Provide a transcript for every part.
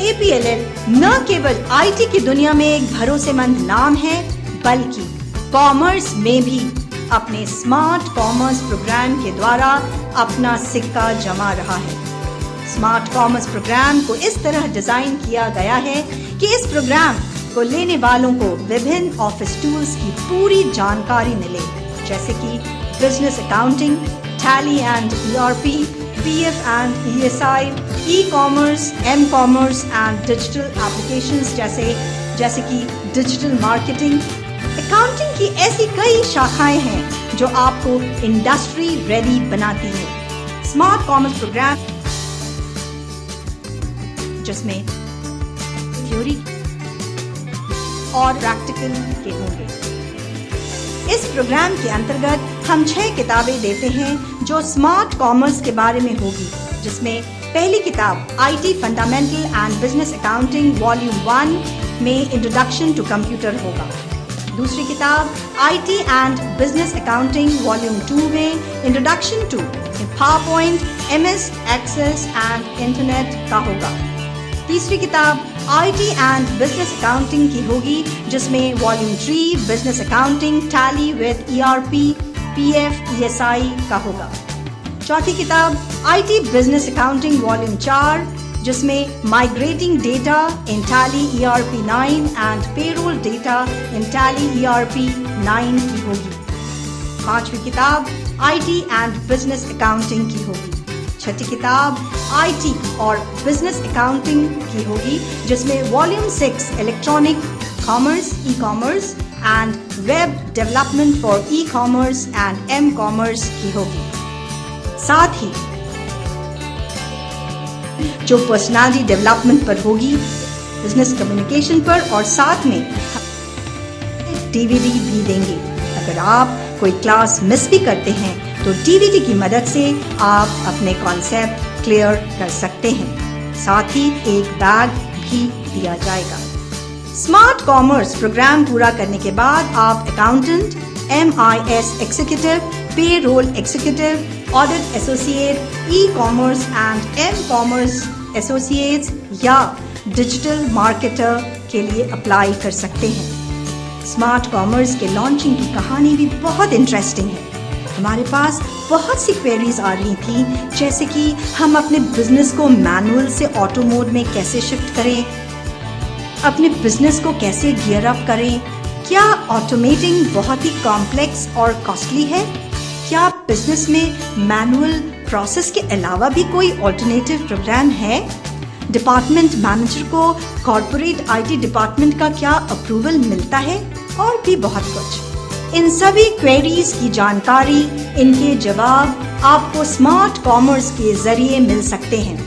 APLL न केवल IT की दुनिया में एक भरोसेमंद नाम है, बल्कि कॉमर्स में भी अपने स्मार्ट कॉमर्स प्रोग्राम के द्वारा अपना सिक्का जमा रहा है। स्मार्ट कॉमर्स प्रोग्राम को इस तरह डिजाइन किया गया है कि इस प्रोग्राम को लेने वालों को विभिन्न ऑफिस टूल्स की पूरी जानकारी मिले, जैसे कि business accounting, Tally and ERP, PF and ESI, e-commerce, M-commerce and digital applications जैसे कि डिजिटल मार्केटिंग। अकाउंटिंग की ऐसी कई शाखाएं हैं जो आपको इंडस्ट्री रेडी बनाती है। स्मार्ट कॉमर्स प्रोग्राम जिसमें थ्योरी और प्रैक्टिकल के होंगे। इस प्रोग्राम के अंतर्गत हम 6 किताबें देते हैं जो स्मार्ट कॉमर्स के बारे में होगी, जिसमें पहली किताब IT fundamental and business accounting volume 1 में इंट्रोडक्शन टू कंप्यूटर होगा। दूसरी किताब IT and business accounting volume 2 में introduction to PowerPoint, MS Access and internet का होगा। तीसरी किताब IT एंड बिजनेस अकाउंटिंग की होगी, जिसमें volume 3 business accounting tally with ERP, PF, ESI का होगा। चौथी किताब IT बिजनेस अकाउंटिंग वॉल्यूम 4, जिसमें migrating data in tally ERP 9 and payroll data in tally ERP 9 की होगी। पांचवी किताब IT एंड बिजनेस अकाउंटिंग की होगी। छठी किताब IT और बिजनेस अकाउंटिंग की होगी, जिसमें volume 6 electronic commerce, e-commerce and web development for e-commerce and M-commerce की होगी। साथ ही जो पर्सनालिटी डेवलपमेंट पर होगी, बिजनेस कम्युनिकेशन पर, और साथ में DVD भी देंगे। अगर आप कोई क्लास मिस भी करते हैं तो DVD की मदद से आप अपने कॉन्सेप्ट क्लियर कर सकते हैं। साथ ही एक बैग भी दिया जाएगा। स्मार्ट कॉमर्स प्रोग्राम पूरा करने के बाद आप accountant, MIS executive, payroll executive, audit associate, e-commerce and M-commerce associates या डिजिटल मार्केटर के लिए अप्लाई कर सकते हैं। स्मार्ट कॉमर्स के लॉन्चिंग की कहानी भी बहुत इंटरेस्टिंग है। हमारे पास बहुत सी क्वेरीज आ रही थी, जैसे कि हम अपने बिजनेस को मैनुअल से ऑटो मोड में कैसे शिफ्ट करें, अपने बिजनेस को कैसे गियर अप करें, क्या ऑटोमेटिंग बहुत ही कॉम्प्लेक्स और कॉस्टली है, क्या बिजनेस में मैनुअल प्रोसेस के अलावा भी कोई ऑल्टरनेटिव प्रोग्राम है, डिपार्टमेंट मैनेजर को कॉर्पोरेट IT डिपार्टमेंट का क्या अप्रूवल मिलता है, और भी बहुत कुछ। इन सभी क्वेरीज की जानकारी, इनके जवाब आपको स्मार्ट कॉमर्स के जरिए मिल सकते हैं।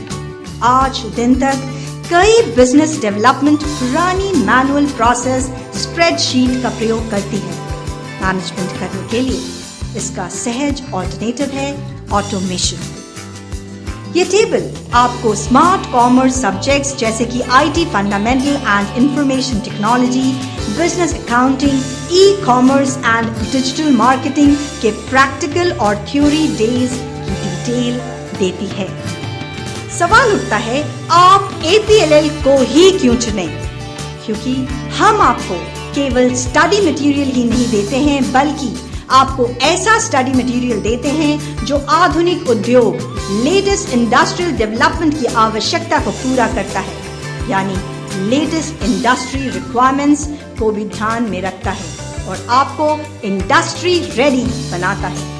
आज दिन तक कई बिजनेस डेवलपमेंट पुरानी मैनुअल प्रोसेस स्प्रेडशीट का प्रयोग करती है मैनेजमेंट करने के लिए। इसका सहज ऑल्टरनेटिव है ऑटोमेशन। ये टेबल आपको स्मार्ट कॉमर्स सब्जेक्ट्स जैसे कि IT fundamental and information technology, business accounting, e-commerce and digital marketing के प्रैक्टिकल और थ्योरी डेज की डिटेल देती है। सवाल उठता है, आप APLL को ही क्यों चुनें? क्योंकि हम आपको केवल स्टडी मटेरियल ही नहीं देते हैं, बल्कि आपको ऐसा स्टडी मटेरियल देते हैं जो आधुनिक उद्योग, लेटेस्ट इंडस्ट्रियल डेवलपमेंट की आवश्यकता को पूरा करता है, यानी लेटेस्ट इंडस्ट्री रिक्वायरमेंट्स को भी ध्यान में रखता है और आपको इंडस्ट्री रेडी बनाता है।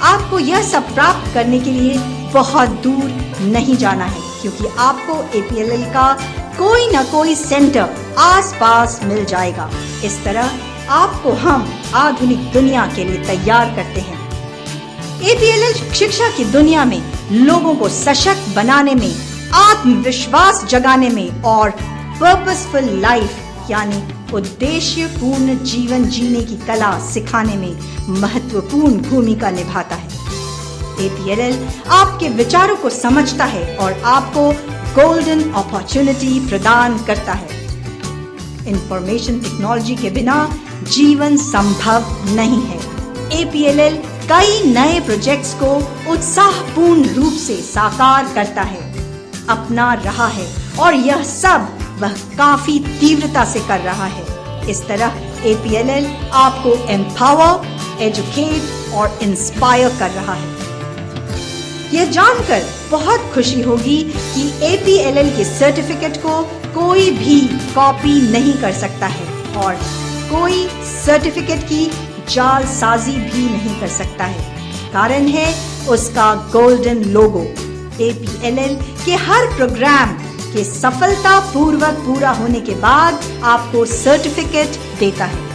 आपको यह सब प्राप्त करने के लिए बहुत दूर नहीं जाना है, क्योंकि आपको APLL का कोई न कोई सेंटर आसपास मिल जाएगा। इस तरह आपको हम आधुनिक दुनिया के लिए तैयार करते हैं। APLL शिक्षा की दुनिया में लोगों को सशक्त बनाने में, आत्मविश्वास जगाने में और पर्पसफुल लाइफ यानी उद्देश्यपूर्ण जीवन जीने की कला सिखाने में महत्वपूर्ण भूमिका निभाता है। APLL आपके विचारों को समझता है और आपको गोल्डन अपॉर्चुनिटी प्रदान करता है। इंफॉर्मेशन टेक्नोलॉजी के बिना जीवन संभव नहीं है। APLL कई नए प्रोजेक्ट्स को उत्साहपूर्ण रूप से साकार करता है। अपना रहा है और यह सब वह काफी तीव्रता से कर रहा है। इस तरह APLL आपको एम्पावर, एजुकेट और इंस्पायर कर रहा है। यह जानकर बहुत खुशी होगी कि APLL के सर्टिफिकेट को कोई भी कॉपी नहीं कर सकता है और कोई सर्टिफिकेट की जालसाजी भी नहीं कर सकता है। कारण है उसका गोल्डन लोगो। APLL के हर प्रोग्राम के सफलतापूर्वक पूरा होने के बाद आपको सर्टिफिकेट देता है।